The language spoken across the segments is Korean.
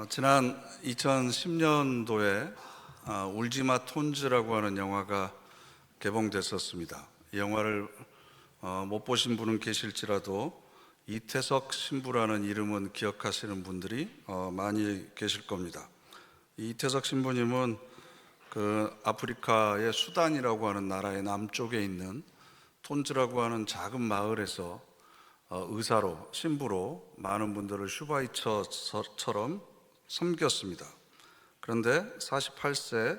지난 2010년도에 울지마 톤즈라고 하는 영화가 개봉됐었습니다. 이 영화를 못 보신 분은 계실지라도 이태석 신부라는 이름은 기억하시는 분들이 많이 계실 겁니다. 이태석 신부님은 그 아프리카의 수단이라고 하는 나라의 남쪽에 있는 톤즈라고 하는 작은 마을에서 의사로, 신부로 많은 분들을 슈바이처처럼 섬겼습니다. 그런데 48세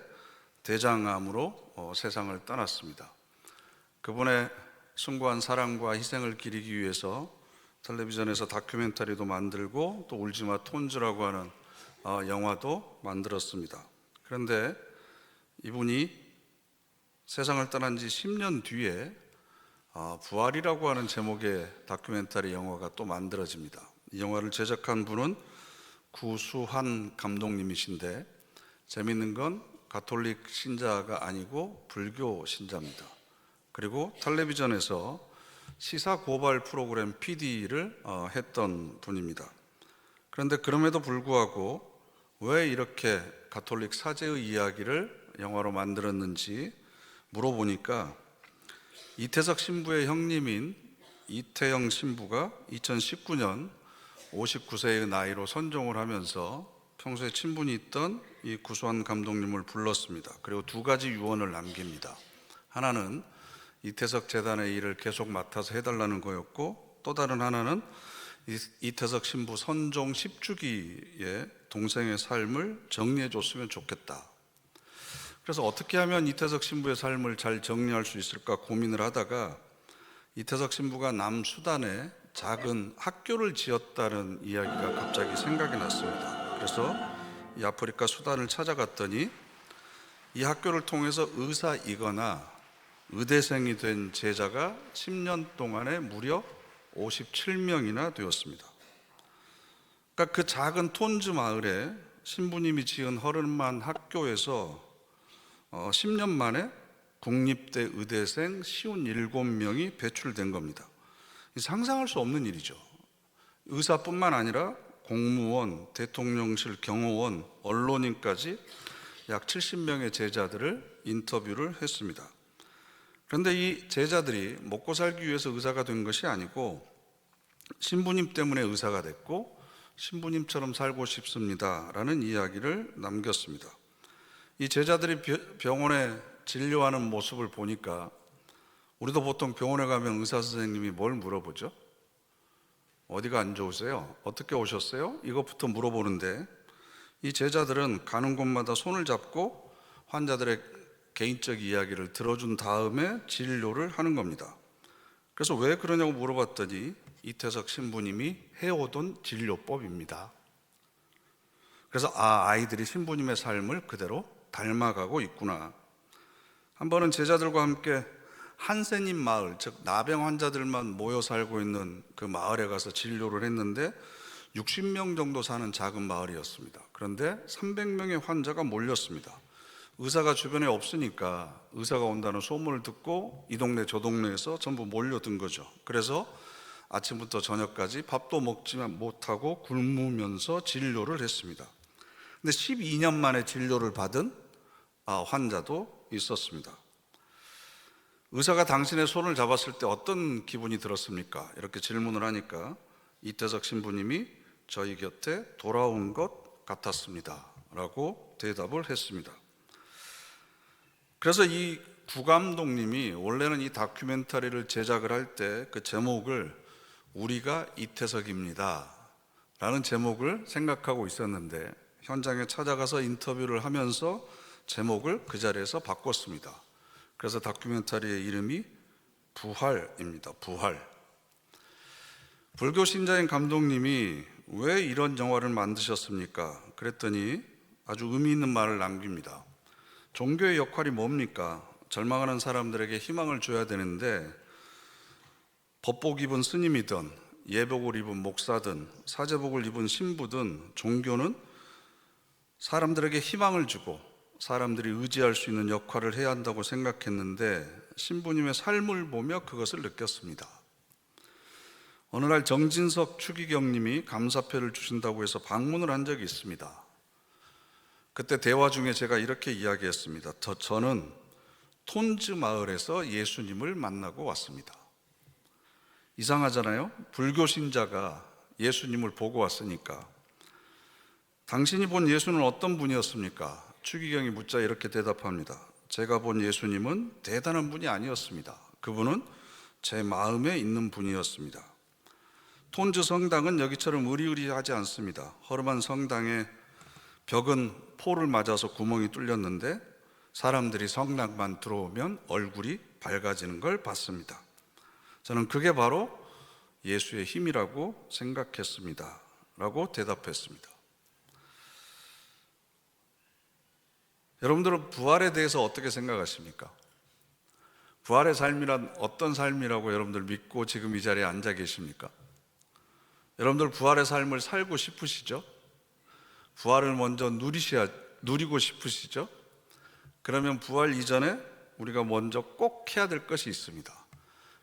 대장암으로 세상을 떠났습니다. 그분의 숭고한 사랑과 희생을 기리기 위해서 텔레비전에서 다큐멘터리도 만들고 또 울지마 톤즈라고 하는 영화도 만들었습니다. 그런데 이분이 세상을 떠난 지 10년 뒤에 부활이라고 하는 제목의 다큐멘터리 영화가 또 만들어집니다. 이 영화를 제작한 분은 구수한 감독님이신데 재밌는 건 가톨릭 신자가 아니고 불교 신자입니다. 그리고 텔레비전에서 시사 고발 프로그램 PD를 했던 분입니다. 그런데 그럼에도 불구하고 왜 이렇게 가톨릭 사제의 이야기를 영화로 만들었는지 물어보니까 이태석 신부의 형님인 이태영 신부가 2019년 59세의 나이로 선종을 하면서 평소에 친분이 있던 이 구수한 감독님을 불렀습니다. 그리고 두 가지 유언을 남깁니다. 하나는 이태석 재단의 일을 계속 맡아서 해달라는 거였고, 또 다른 하나는 이태석 신부 선종 10주기의 동생의 삶을 정리해 줬으면 좋겠다. 그래서 어떻게 하면 이태석 신부의 삶을 잘 정리할 수 있을까 고민을 하다가 이태석 신부가 남수단에 작은 학교를 지었다는 이야기가 갑자기 생각이 났습니다. 그래서 이 아프리카 수단을 찾아갔더니 이 학교를 통해서 의사이거나 의대생이 된 제자가 10년 동안에 무려 57명이나 되었습니다. 그러니까 그 작은 톤즈 마을에 신부님이 지은 허름한 학교에서 10년 만에 국립대 의대생 57명이 배출된 겁니다. 상상할 수 없는 일이죠. 의사뿐만 아니라 공무원, 대통령실 경호원, 언론인까지 약 70명의 제자들을 인터뷰를 했습니다. 그런데 이 제자들이 먹고 살기 위해서 의사가 된 것이 아니고 신부님 때문에 의사가 됐고 신부님처럼 살고 싶습니다 라는 이야기를 남겼습니다. 이 제자들이 병원에 진료하는 모습을 보니까 우리도 보통 병원에 가면 의사 선생님이 뭘 물어보죠? 어디가 안 좋으세요? 어떻게 오셨어요? 이것부터 물어보는데 이 제자들은 가는 곳마다 손을 잡고 환자들의 개인적 이야기를 들어준 다음에 진료를 하는 겁니다. 그래서 왜 그러냐고 물어봤더니 이태석 신부님이 해오던 진료법입니다. 그래서 아이들이 신부님의 삶을 그대로 닮아가고 있구나. 한 번은 제자들과 함께 한센인 마을, 즉 나병 환자들만 모여 살고 있는 그 마을에 가서 진료를 했는데 60명 정도 사는 작은 마을이었습니다. 그런데 300명의 환자가 몰렸습니다. 의사가 주변에 없으니까 의사가 온다는 소문을 듣고 이 동네 저 동네에서 전부 몰려든 거죠. 그래서 아침부터 저녁까지 밥도 먹지 못하고 굶으면서 진료를 했습니다. 근데 12년 만에 진료를 받은 환자도 있었습니다. 의사가 당신의 손을 잡았을 때 어떤 기분이 들었습니까? 이렇게 질문을 하니까 이태석 신부님이 저희 곁에 돌아온 것 같았습니다 라고 대답을 했습니다. 그래서 이 구감독님이 원래는 이 다큐멘터리를 제작을 할 때 그 제목을 우리가 이태석입니다 라는 제목을 생각하고 있었는데 현장에 찾아가서 인터뷰를 하면서 제목을 그 자리에서 바꿨습니다. 그래서 다큐멘터리의 이름이 부활입니다. 부활. 불교 신자인 감독님이 왜 이런 영화를 만드셨습니까? 그랬더니 아주 의미 있는 말을 남깁니다. 종교의 역할이 뭡니까? 절망하는 사람들에게 희망을 줘야 되는데 법복 입은 스님이든 예복을 입은 목사든 사제복을 입은 신부든 종교는 사람들에게 희망을 주고 사람들이 의지할 수 있는 역할을 해야 한다고 생각했는데 신부님의 삶을 보며 그것을 느꼈습니다. 어느 날 정진석 추기경님이 감사표를 주신다고 해서 방문을 한 적이 있습니다. 그때 대화 중에 제가 이렇게 이야기했습니다. 저는 톤즈 마을에서 예수님을 만나고 왔습니다. 이상하잖아요? 불교 신자가 예수님을 보고 왔으니까. 당신이 본 예수는 어떤 분이었습니까? 추기경이 묻자 이렇게 대답합니다. 제가 본 예수님은 대단한 분이 아니었습니다. 그분은 제 마음에 있는 분이었습니다. 톤즈 성당은 여기처럼 으리으리하지 않습니다. 허름한 성당의 벽은 포를 맞아서 구멍이 뚫렸는데 사람들이 성당만 들어오면 얼굴이 밝아지는 걸 봤습니다. 저는 그게 바로 예수의 힘이라고 생각했습니다. 라고 대답했습니다. 여러분들은 부활에 대해서 어떻게 생각하십니까? 부활의 삶이란 어떤 삶이라고 여러분들 믿고 지금 이 자리에 앉아 계십니까? 여러분들 부활의 삶을 살고 싶으시죠? 부활을 먼저 누리고 싶으시죠? 그러면 부활 이전에 우리가 먼저 꼭 해야 될 것이 있습니다.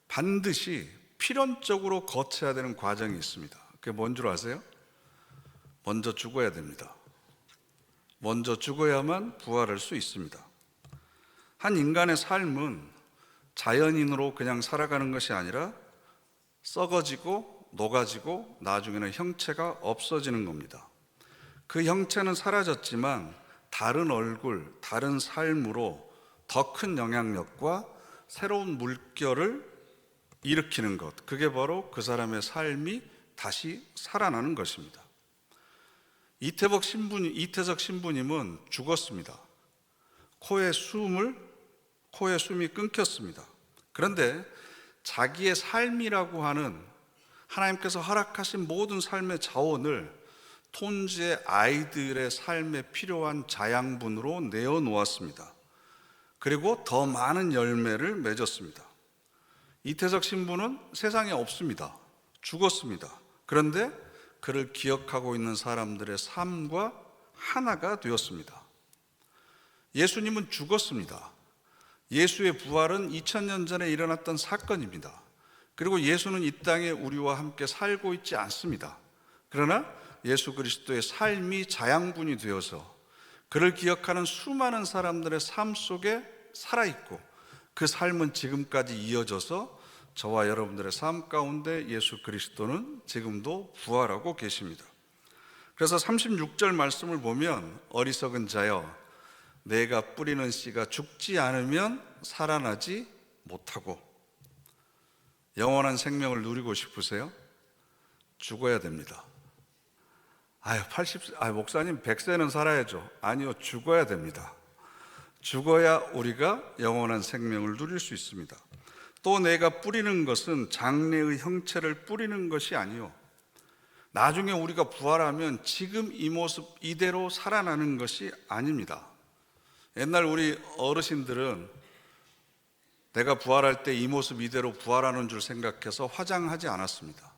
반드시 필연적으로 거쳐야 되는 과정이 있습니다. 그게 뭔 줄 아세요? 먼저 죽어야 됩니다. 먼저 죽어야만 부활할 수 있습니다. 한 인간의 삶은 자연인으로 그냥 살아가는 것이 아니라 썩어지고 녹아지고 나중에는 형체가 없어지는 겁니다. 그 형체는 사라졌지만 다른 얼굴, 다른 삶으로 더 큰 영향력과 새로운 물결을 일으키는 것, 그게 바로 그 사람의 삶이 다시 살아나는 것입니다. 이태석 신부님은 죽었습니다. 코에 숨이 끊겼습니다. 그런데 자기의 삶이라고 하는 하나님께서 허락하신 모든 삶의 자원을 톤즈의 아이들의 삶에 필요한 자양분으로 내어놓았습니다. 그리고 더 많은 열매를 맺었습니다. 이태석 신부는 세상에 없습니다. 죽었습니다. 그런데 그를 기억하고 있는 사람들의 삶과 하나가 되었습니다. 예수님은 죽었습니다. 예수의 부활은 2000년 전에 일어났던 사건입니다. 그리고 예수는 이 땅에 우리와 함께 살고 있지 않습니다. 그러나 예수 그리스도의 삶이 자양분이 되어서 그를 기억하는 수많은 사람들의 삶 속에 살아있고 그 삶은 지금까지 이어져서 저와 여러분들의 삶 가운데 예수 그리스도는 지금도 부활하고 계십니다. 그래서 36절 말씀을 보면 어리석은 자여 내가 뿌리는 씨가 죽지 않으면 살아나지 못하고, 영원한 생명을 누리고 싶으세요? 죽어야 됩니다. 목사님 100세는 살아야죠. 아니요, 죽어야 됩니다. 죽어야 우리가 영원한 생명을 누릴 수 있습니다. 또 내가 뿌리는 것은 장래의 형체를 뿌리는 것이 아니요, 나중에 우리가 부활하면 지금 이 모습 이대로 살아나는 것이 아닙니다. 옛날 우리 어르신들은 내가 부활할 때 이 모습 이대로 부활하는 줄 생각해서 화장하지 않았습니다.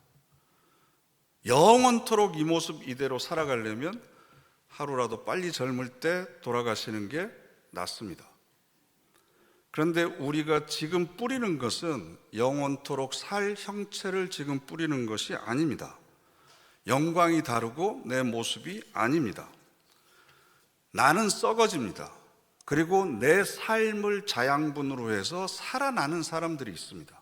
영원토록 이 모습 이대로 살아가려면 하루라도 빨리 젊을 때 돌아가시는 게 낫습니다. 그런데 우리가 지금 뿌리는 것은 영원토록 살 형체를 지금 뿌리는 것이 아닙니다. 영광이 다르고 내 모습이 아닙니다. 나는 썩어집니다. 그리고 내 삶을 자양분으로 해서 살아나는 사람들이 있습니다.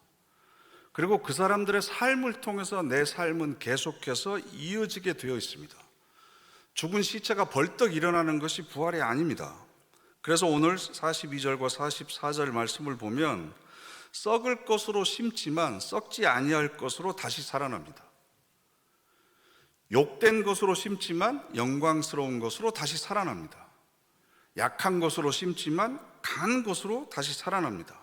그리고 그 사람들의 삶을 통해서 내 삶은 계속해서 이어지게 되어 있습니다. 죽은 시체가 벌떡 일어나는 것이 부활이 아닙니다. 그래서 오늘 42절과 44절 말씀을 보면 썩을 것으로 심지만 썩지 아니할 것으로 다시 살아납니다. 욕된 것으로 심지만 영광스러운 것으로 다시 살아납니다. 약한 것으로 심지만 강한 것으로 다시 살아납니다.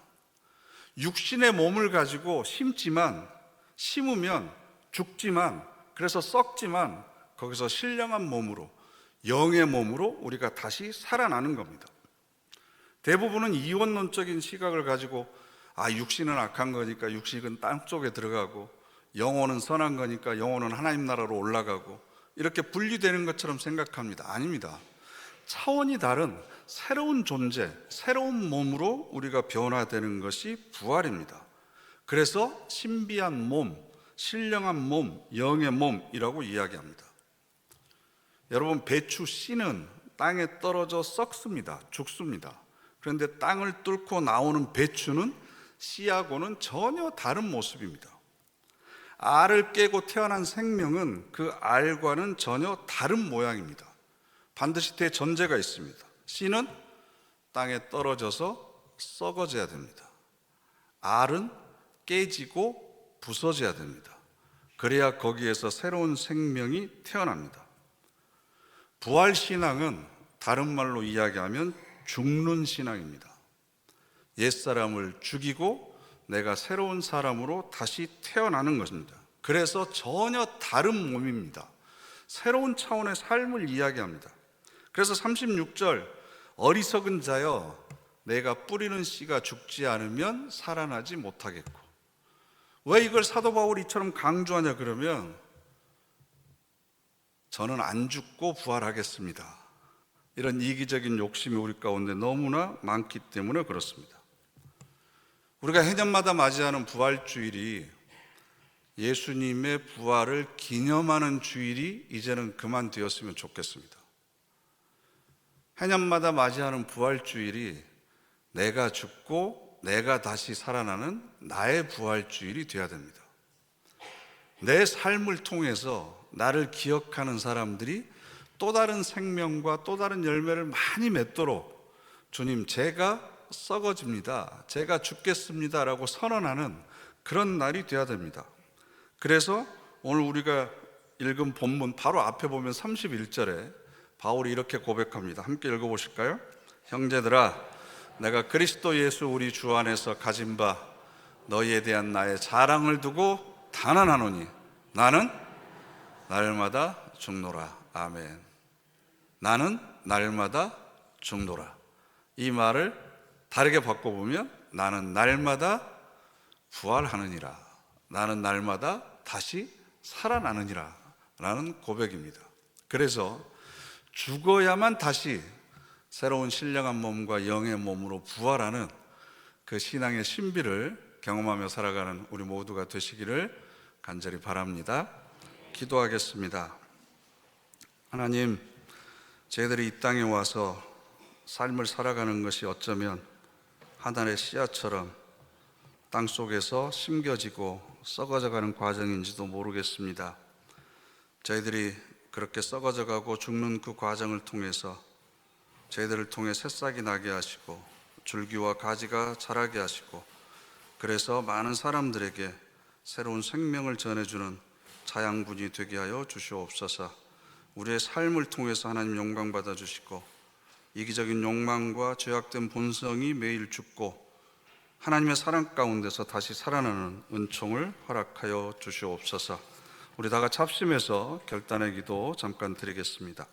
육신의 몸을 가지고 심으면 죽지만, 그래서 썩지만 거기서 신령한 몸으로, 영의 몸으로 우리가 다시 살아나는 겁니다. 대부분은 이원론적인 시각을 가지고 육신은 악한 거니까 육신은 땅 속에 들어가고 영혼은 선한 거니까 영혼은 하나님 나라로 올라가고 이렇게 분리되는 것처럼 생각합니다. 아닙니다. 차원이 다른 새로운 존재, 새로운 몸으로 우리가 변화되는 것이 부활입니다. 그래서 신비한 몸, 신령한 몸, 영의 몸이라고 이야기합니다. 여러분, 배추 씨는 땅에 떨어져 썩습니다. 죽습니다. 그런데 땅을 뚫고 나오는 배추는 씨하고는 전혀 다른 모습입니다. 알을 깨고 태어난 생명은 그 알과는 전혀 다른 모양입니다. 반드시 대전제가 있습니다. 씨는 땅에 떨어져서 썩어져야 됩니다. 알은 깨지고 부서져야 됩니다. 그래야 거기에서 새로운 생명이 태어납니다. 부활신앙은 다른 말로 이야기하면 죽는 신앙입니다. 옛사람을 죽이고 내가 새로운 사람으로 다시 태어나는 것입니다. 그래서 전혀 다른 몸입니다. 새로운 차원의 삶을 이야기합니다. 그래서 36절, 어리석은 자여 내가 뿌리는 씨가 죽지 않으면 살아나지 못하겠고. 왜 이걸 사도 바울이 이처럼 강조하냐 그러면, 저는 안 죽고 부활하겠습니다, 이런 이기적인 욕심이 우리 가운데 너무나 많기 때문에 그렇습니다. 우리가 해년마다 맞이하는 부활주일이 예수님의 부활을 기념하는 주일이 이제는 그만 되었으면 좋겠습니다. 해년마다 맞이하는 부활주일이 내가 죽고 내가 다시 살아나는 나의 부활주일이 되어야 됩니다. 내 삶을 통해서 나를 기억하는 사람들이 또 다른 생명과 또 다른 열매를 많이 맺도록, 주님, 제가 썩어집니다, 제가 죽겠습니다 라고 선언하는 그런 날이 되어야 됩니다. 그래서 오늘 우리가 읽은 본문 바로 앞에 보면 31절에 바울이 이렇게 고백합니다. 함께 읽어보실까요? 형제들아, 내가 그리스도 예수 우리 주 안에서 가진 바 너희에 대한 나의 자랑을 두고 단언하노니 나는 날마다 죽노라. 아멘. 나는 날마다 죽노라. 이 말을 다르게 바꿔보면 나는 날마다 부활하느니라, 나는 날마다 다시 살아나느니라 라는 고백입니다. 그래서 죽어야만 다시 새로운 신령한 몸과 영의 몸으로 부활하는 그 신앙의 신비를 경험하며 살아가는 우리 모두가 되시기를 간절히 바랍니다. 기도하겠습니다. 하나님, 저희들이 이 땅에 와서 삶을 살아가는 것이 어쩌면 하늘의 씨앗처럼 땅속에서 심겨지고 썩어져가는 과정인지도 모르겠습니다. 저희들이 그렇게 썩어져가고 죽는 그 과정을 통해서 저희들을 통해 새싹이 나게 하시고 줄기와 가지가 자라게 하시고, 그래서 많은 사람들에게 새로운 생명을 전해주는 자양분이 되게 하여 주시옵소서. 우리의 삶을 통해서 하나님 영광 받아주시고, 이기적인 욕망과 죄악된 본성이 매일 죽고 하나님의 사랑 가운데서 다시 살아나는 은총을 허락하여 주시옵소서. 우리 다 같이 합심해서 결단의 기도 잠깐 드리겠습니다.